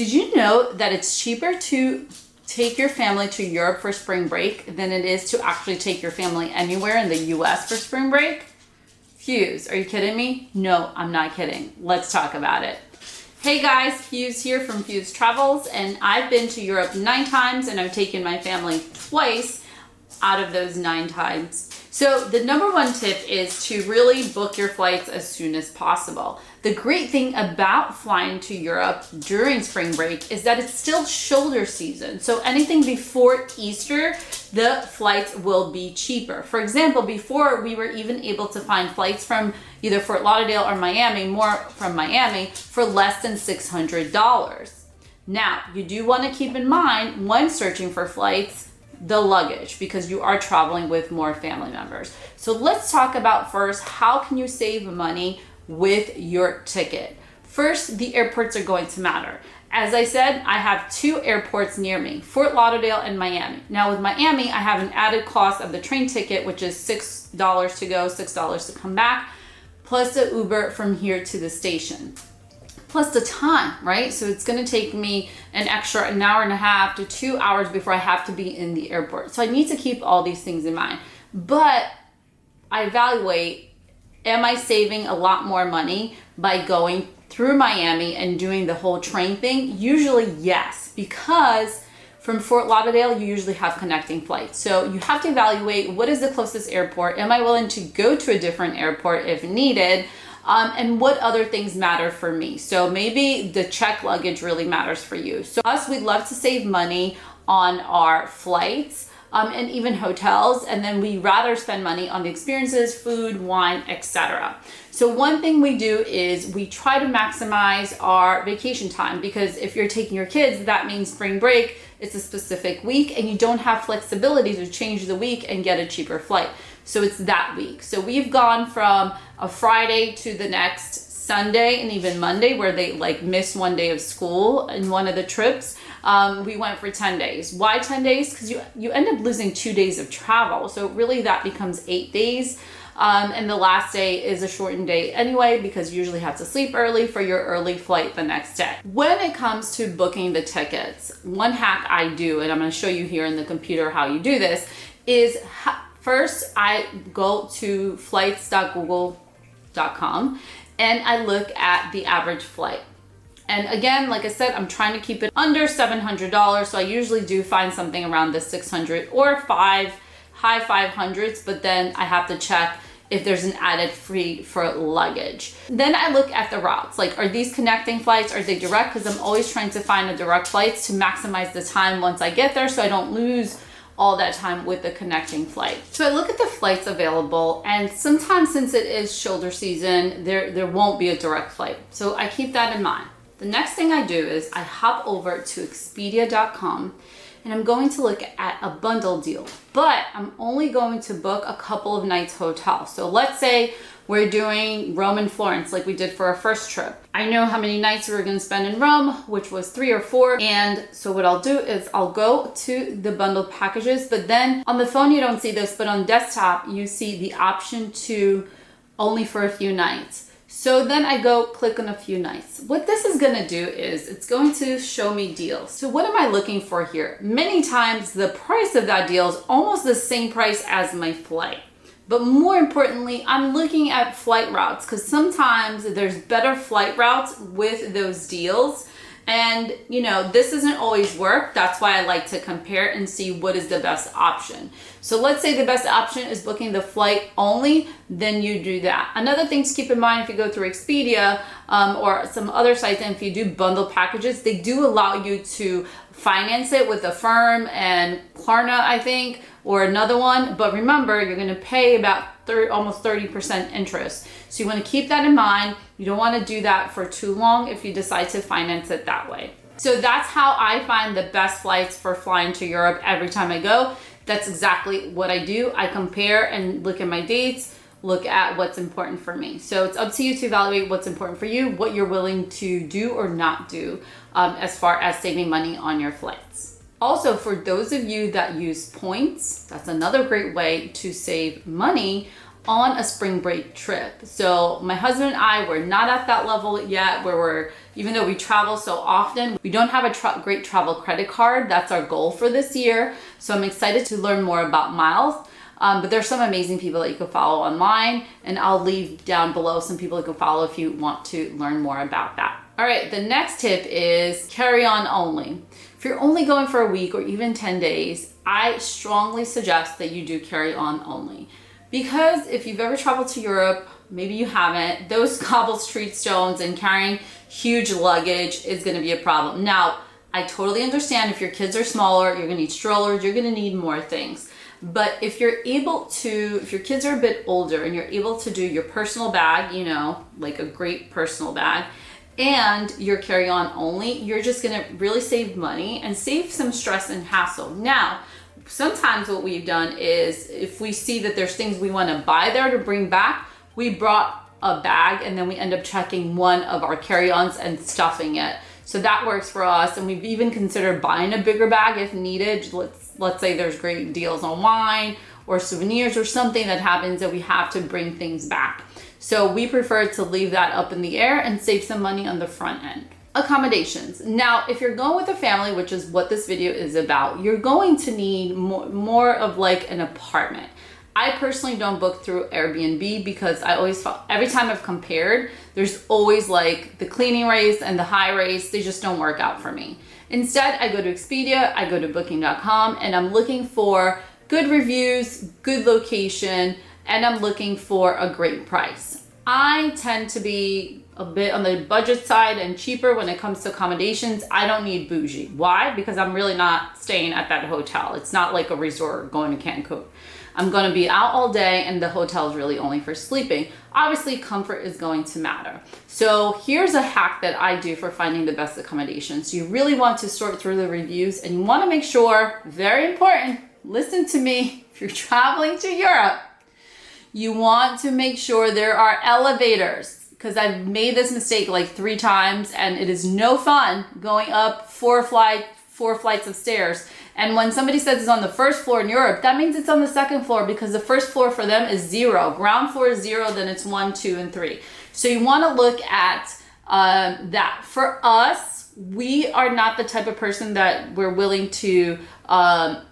Did you know that it's cheaper to take your family to Europe for spring break than it is to actually take your family anywhere in the US for spring break? Fuse, are you kidding me? No, I'm not kidding. Let's talk about it. Hey guys, Fuse here from Fuse Travels, and I've been to Europe 9 times and I've taken my family twice out of those 9 times. So the number one tip is to really book your flights as soon as possible. The great thing about flying to Europe during spring break is that it's still shoulder season. So anything before Easter, the flights will be cheaper. For example, before we were even able to find flights from either Fort Lauderdale or Miami, more from Miami, for less than $600. Now, you do want to keep in mind when searching for flights, the luggage, because you are traveling with more family members. So let's talk about first, how can you save money with your ticket? First, the airports are going to matter. As I said, I have 2 airports near me, Fort Lauderdale and Miami. Now with Miami, I have an added cost of the train ticket, which is $6 to go, $6 to come back, plus the Uber from here to the station. Plus the time, right? So it's gonna take me an extra 1.5 hours to 2 hours before I have to be in the airport. So I need to keep all these things in mind. But I evaluate, am I saving a lot more money by going through Miami and doing the whole train thing? Usually yes, because from Fort Lauderdale, you usually have connecting flights. So you have to evaluate, what is the closest airport? Am I willing to go to a different airport if needed? And what other things matter for me? So maybe the check luggage really matters for you. So us, we'd love to save money on our flights and even hotels, and then we rather spend money on the experiences, food, wine, etc. So one thing we do is we try to maximize our vacation time, because if you're taking your kids, that means spring break, it's a specific week and you don't have flexibility to change the week and get a cheaper flight. So it's that week. So we've gone from a Friday to the next Sunday and even Monday, where they like missed 1 day of school in one of the trips. We went for 10 days. Why 10 days? Because you end up losing 2 days of travel. So really that becomes 8 days. And the last day is a shortened day anyway, because you usually have to sleep early for your early flight the next day. When it comes to booking the tickets, one hack I do, and I'm going to show you here in the computer how you do this, is first I go to flights.google.com and I look at the average flight. And again, like I said, I'm trying to keep it under $700. So I usually do find something around the 600 or high 500s, but then I have to check if there's an added fee for luggage. Then I look at the routes, like, are these connecting flights? Are they direct? Because I'm always trying to find a direct flights to maximize the time once I get there, so I don't lose all that time with the connecting flight. So I look at the flights available, and sometimes, since it is shoulder season, there won't be a direct flight. So I keep that in mind. The next thing I do is I hop over to Expedia.com and I'm going to look at a bundle deal, but I'm only going to book a couple of nights hotel. So let's say we're doing Rome and Florence like we did for our first trip. I know how many nights we were going to spend in Rome, which was 3 or 4. And so what I'll do is I'll go to the bundle packages, but then on the phone you don't see this, but on desktop you see the option to only for a few nights. So then I go click on a few nights. What this is gonna do is it's going to show me deals. So what am I looking for here? Many times the price of that deal is almost the same price as my flight. But more importantly, I'm looking at flight routes, because sometimes there's better flight routes with those deals. And you know, this doesn't always work. That's why I like to compare and see what is the best option. So let's say the best option is booking the flight only, then you do that. Another thing to keep in mind, if you go through Expedia or some other sites, and if you do bundle packages, they do allow you to finance it with Affirm and Klarna, I think, or another one. But remember, you're gonna pay about almost 30% interest. So you wanna keep that in mind. You don't wanna do that for too long if you decide to finance it that way. So that's how I find the best flights for flying to Europe every time I go. That's exactly what I do. I compare and look at my dates, look at what's important for me. So it's up to you to evaluate what's important for you, what you're willing to do or not do as far as saving money on your flights. Also, for those of you that use points, that's another great way to save money on a spring break trip. So my husband and I were not at that level yet where even though we travel so often, we don't have a great travel credit card. That's our goal for this year. So I'm excited to learn more about miles. But there's some amazing people that you can follow online, and I'll leave down below some people you can follow if you want to learn more about that. All right, the next tip is carry-on only. If you're only going for a week or even 10 days, I strongly suggest that you do carry-on only. Because if you've ever traveled to Europe, maybe you haven't, those cobbled street stones and carrying huge luggage is gonna be a problem. Now, I totally understand if your kids are smaller, you're gonna need strollers, you're gonna need more things. But if your kids are a bit older and you're able to do your personal bag, like a great personal bag, and your carry-on only, you're just gonna really save money and save some stress and hassle. Now, sometimes what we've done is if we see that there's things we wanna buy there to bring back, we brought a bag and then we end up checking one of our carry-ons and stuffing it. So that works for us. And we've even considered buying a bigger bag if needed. Let's say there's great deals on wine or souvenirs or something that happens that we have to bring things back. So we prefer to leave that up in the air and save some money on the front end. Accommodations. Now, if you're going with a family, which is what this video is about, you're going to need more of like an apartment. I personally don't book through Airbnb because I always felt every time I've compared, there's always like the cleaning rates and the high rates, they just don't work out for me. Instead, I go to Expedia, I go to booking.com, and I'm looking for good reviews, good location, and I'm looking for a great price. I tend to be a bit on the budget side and cheaper when it comes to accommodations. I don't need bougie. Why? Because I'm really not staying at that hotel. It's not like a resort going to Cancun. I'm going to be out all day and the hotel is really only for sleeping. Obviously, comfort is going to matter. So here's a hack that I do for finding the best accommodations. You really want to sort through the reviews and you want to make sure, very important, listen to me, if you're traveling to Europe, you want to make sure there are elevators. Because I've made this mistake like 3 times and it is no fun going up 4 flights of stairs. And when somebody says it's on the first floor in Europe, that means it's on the second floor because the first floor for them is 0. Ground floor is 0, then it's 1, 2, and 3. So you want to look at that. For us, we are not the type of person that we're willing to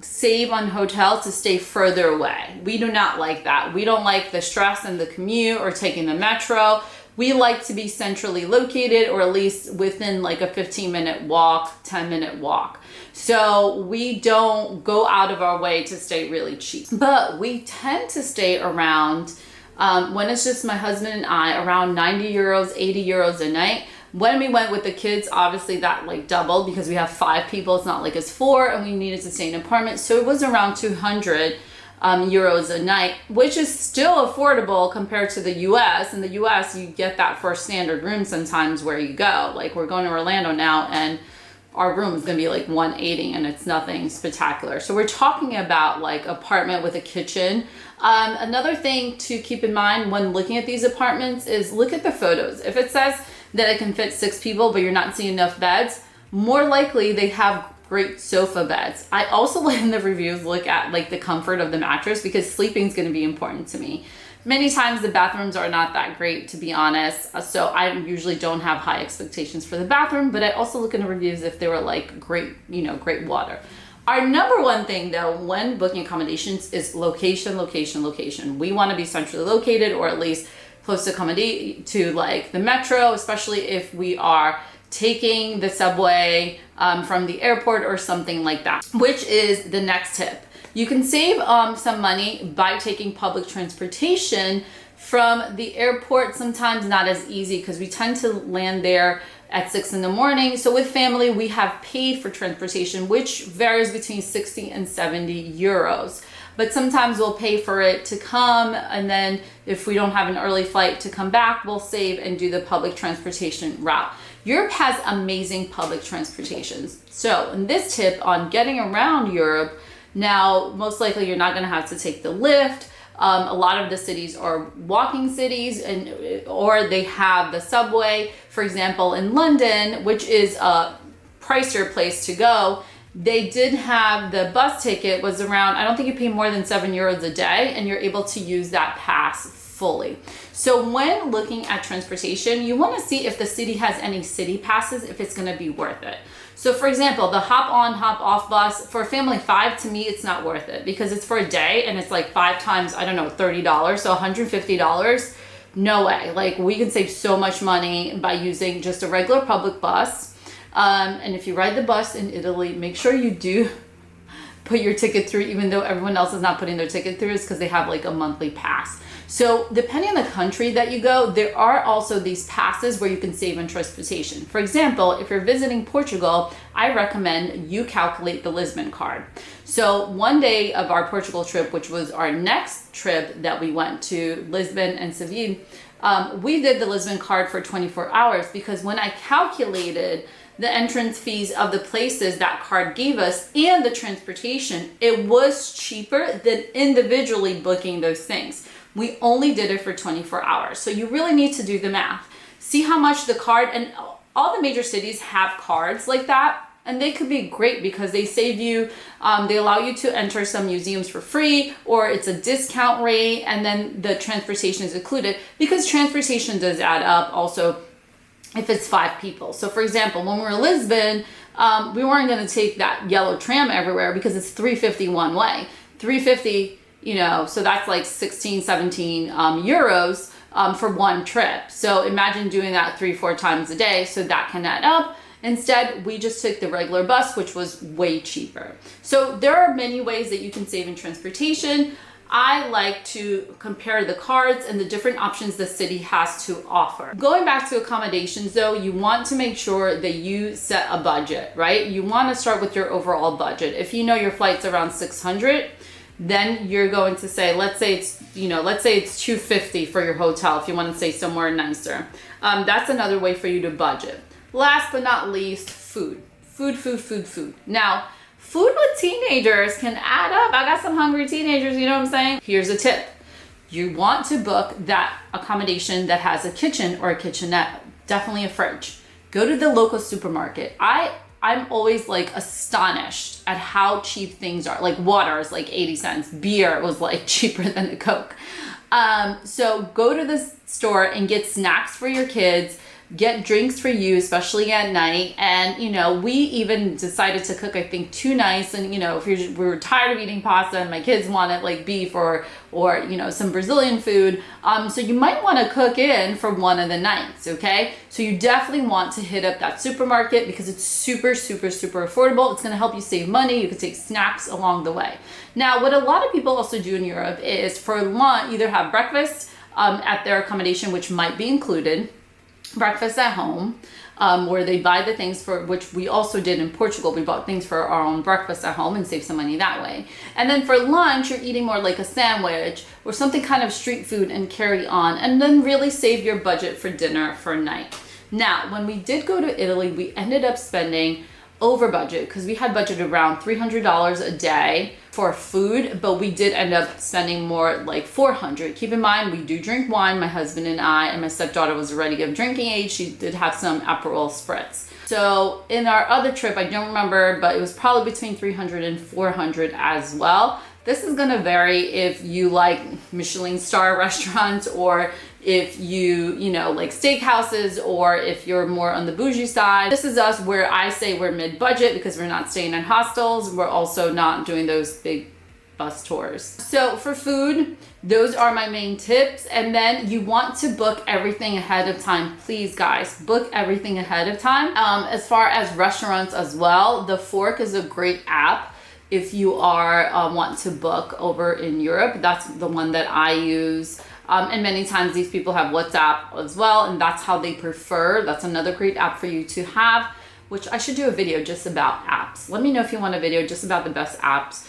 save on hotels to stay further away. We do not like that. We don't like the stress and the commute or taking the metro. We like to be centrally located or at least within like a 15-minute walk, 10-minute walk. So we don't go out of our way to stay really cheap. But we tend to stay around, when it's just my husband and I, around 90 euros, 80 euros a night. When we went with the kids, obviously that like doubled because we have 5 people. It's not like it's 4 and we needed to stay in an apartment. So it was around 200 euros a night, which is still affordable compared to the US. In the US, you get that for a standard room sometimes where you go. Like we're going to Orlando now and our room is going to be like 180 and it's nothing spectacular. So we're talking about like apartment with a kitchen. Another thing to keep in mind when looking at these apartments is look at the photos. If it says that it can fit 6 people, but you're not seeing enough beds, more likely they have great sofa beds. I also in the reviews look at like the comfort of the mattress because sleeping is going to be important to me. Many times the bathrooms are not that great, to be honest. So I usually don't have high expectations for the bathroom, but I also look in the reviews if they were like great, great water. Our number one thing though, when booking accommodations is location, location, location. We want to be centrally located or at least close to like the metro, especially if we are taking the subway from the airport or something like that, which is the next tip. You can save some money by taking public transportation from the airport. Sometimes not as easy because we tend to land there at 6 in the morning. So with family, we have paid for transportation, which varies between 60 and 70 euros. But sometimes we'll pay for it to come. And then if we don't have an early flight to come back, we'll save and do the public transportation route. Europe has amazing public transportations. So in this tip on getting around Europe, now most likely you're not gonna have to take the lift. A lot of the cities are walking cities or they have the subway. For example, in London, which is a pricier place to go, they did have the bus ticket was around, I don't think you pay more than €7 a day, and you're able to use that pass fully. So when looking at transportation, you want to see if the city has any city passes, if it's going to be worth it. So for example, the hop on, hop off bus for a family of 5, to me, it's not worth it because it's for a day and it's like 5 times, I don't know, $30, so $150. No way. Like, we can save so much money by using just a regular public bus. And if you ride the bus in Italy, make sure you do put your ticket through, even though everyone else is not putting their ticket through, is because they have like a monthly pass. So depending on the country that you go, there are also these passes where you can save on transportation. For example, if you're visiting Portugal, I recommend you calculate the Lisbon card. So one day of our Portugal trip, which was our next trip that we went to Lisbon and Seville, we did the Lisbon card for 24 hours because when I calculated the entrance fees of the places that card gave us and the transportation, it was cheaper than individually booking those things. We only did it for 24 hours. So you really need to do the math. See how much the card, and all the major cities have cards like that, and they could be great because they save you, they allow you to enter some museums for free, or it's a discount rate, and then the transportation is included because transportation does add up also if it's 5 people. So for example, when we were in Lisbon, we weren't gonna take that yellow tram everywhere because it's $3.50 one way. $3.50, you know, so that's like 16, 17 euros for one trip. So imagine doing that 3-4 times a day, so that can add up. Instead, we just took the regular bus, which was way cheaper. So there are many ways that you can save in transportation. I like to compare the cards and the different options the city has to offer. Going back to accommodations though, you want to make sure that you set a budget, right? You want to start with your overall budget. If you know your flight's around 600, then you're going to say, let's say it's $250 for your hotel if you want to stay somewhere nicer. That's another way for you to budget. Last but not least, food. Food. Now, food with teenagers can add up. I got some hungry teenagers, you know what I'm saying? Here's a tip. You want to book that accommodation that has a kitchen or a kitchenette, definitely a fridge. Go to the local supermarket. I'm always like astonished at how cheap things are. Like water is like 80 cents. Beer was like cheaper than a Coke. So go to the store and get snacks for your kids. Get drinks for you, especially at night. And, you know, we even decided to cook, I think, 2 nights. And, you know, if we were tired of eating pasta and my kids wanted like beef or you know, some Brazilian food. So you might want to cook in for one of the nights, okay? So you definitely want to hit up that supermarket because it's super affordable. It's going to help you save money. You can take snacks along the way. Now, what a lot of people also do in Europe is for lunch, either have breakfast at their accommodation, which might be included, breakfast at home, where they buy the things for, which we also did in Portugal. We bought things for our own breakfast at home and saved some money that way. And then for lunch, you're eating more like a sandwich or something kind of street food and carry on, and then really save your budget for dinner for a night. Now, when we did go to Italy, we ended up spending over budget because we had budgeted around $300 a day for food, but we did end up spending more, like $400. Keep in mind, we do drink wine, my husband and I, and my stepdaughter was already of drinking age. She did have some Aperol spritz. So in our other trip, I don't remember, but it was probably between $300 and $400 as well. This is gonna vary if you like Michelin star restaurants or if you know, like steakhouses, or if you're more on the bougie side. This is us where I say we're mid-budget because we're not staying in hostels. We're also not doing those big bus tours. So for food, those are my main tips. And then you want to book everything ahead of time. Please guys, book everything ahead of time. As far as restaurants as well, the Fork is a great app. If you are want to book over in Europe, that's the one that I use. And many times these people have WhatsApp as well, and that's how they prefer. That's another great app for you to have, which I should do a video just about apps. Let me know if you want a video just about the best apps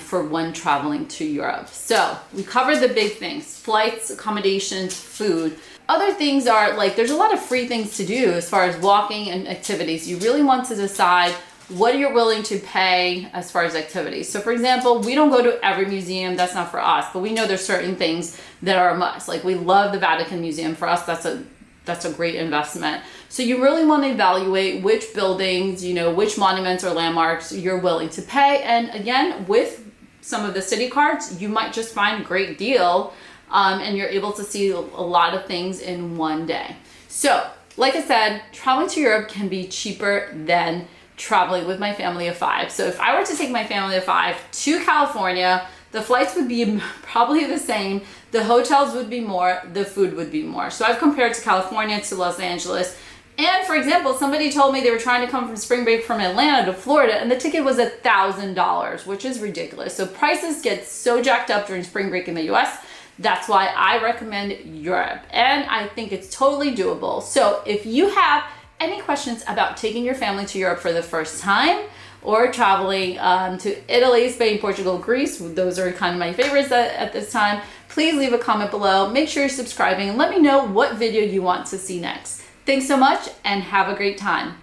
for when traveling to Europe. So we covered the big things: flights, accommodations, food. Other things are like, there's a lot of free things to do as far as walking and activities. You really want to decide what you're willing to pay as far as activities. So for example, we don't go to every museum, that's not for us, but we know there's certain things that are a must. Like we love the Vatican Museum. For us, that's a that's a great investment. So you really want to evaluate which buildings, you know, which monuments or landmarks you're willing to pay. And again, with some of the city cards, you might just find a great deal, and you're able to see a lot of things in one day. So like I said, traveling to Europe can be cheaper than traveling with my family of 5. So if I were to take my family of 5 to California, the flights would be probably the same, the hotels would be more, the food would be more. So I've compared to California to Los Angeles. And for example, somebody told me they were trying to come from spring break from Atlanta to Florida, and the ticket was $1,000, which is ridiculous. So prices get so jacked up during spring break in the US. That's why I recommend Europe, and I think it's totally doable. So if you have any questions about taking your family to Europe for the first time, or traveling to Italy, Spain, Portugal, Greece, those are kind of my favorites at this time, please leave a comment below. Make sure you're subscribing and let me know what video you want to see next. Thanks so much and have a great time.